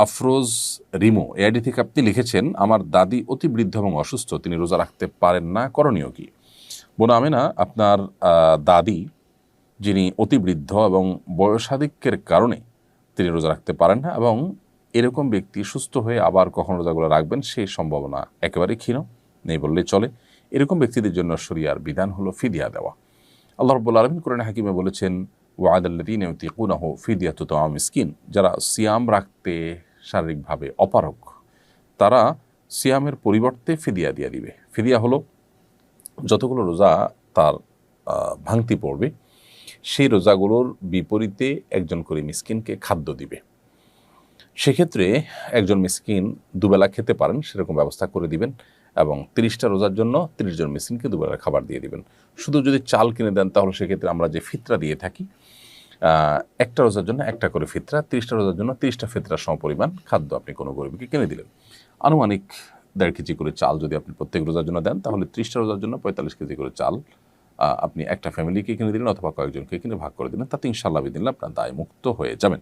Afroz Rimo AID থেকে আপনি লিখেছেন, আমার দাদি অতি বৃদ্ধ এবং অসুস্থ, তিনি রোজা রাখতে পারেন না, করণীয় কি? বোন আমেনা, আপনার দাদি যিনি অতি বৃদ্ধ এবং বয়সাধিক্যের কারণে তিনি রোজা রাখতে পারেন না, এবং এরকম ব্যক্তি সুস্থ হয়ে আবার কখন রোজাগুলো রাখবেন সেই সম্ভাবনা একেবারেই ক্ষীণ, নেই বললেই চলে। এরকম ব্যক্তিদের জন্য শরিয়ার বিধান হলো ফিদিয়া দেওয়া। আল্লাহ রাব্বুল আলামিন কোরআনে হাকিমে বলেছেন, ওয়া'আলাল্লাযীনা ইউতিকুনাহু ফিদিয়াতু তা'আমু মিসকিন, যারা সিয়াম রাখতে শারীরিকভাবে অপারগ তারা সিয়ামের পরিবর্তে ফিদিয়া দিয়ে দিবে। ফিদিয়া হলো যতগুলো রোজা তার ভাঙতি পড়বে সেই রোজাগুলোর বিপরীতে একজন করে মিসকিনকে খাদ্য দিবে। সেক্ষেত্রে একজন মিসকিন দুবেলা খেতে পারেন সেরকম ব্যবস্থা করে দিবেন, এবং 30টা রোজার জন্য 30 জন মিসকিনকে দুবেলা খাবার দিয়ে দিবেন। শুধু যদি চাল কিনে দেন তাহলে সেক্ষেত্রে আমরা যে ফিতরা দিয়ে থাকি, একটা রোজার জন্য একটা করে ফিতরা, 30টা রোজার জন্য 30টা ফিতরার সমপরিমাণ খাদ্য আপনি কোনো গরিবকে কিনে দিলেন। আনুমানিক 1.5 কেজি করে চাল যদি আপনি প্রত্যেক রোজার জন্য দেন তাহলে 30টা রোজার জন্য 45 কেজি করে চাল আপনি একটা ফ্যামিলিকে কিনে দিলেন অথবা কয়েকজনকে কিনে ভাগ করে দিলেন, তাতে ইনশাআল্লাহ বিদিনল্লাহ আপনার দায় মুক্ত হয়ে যাবেন।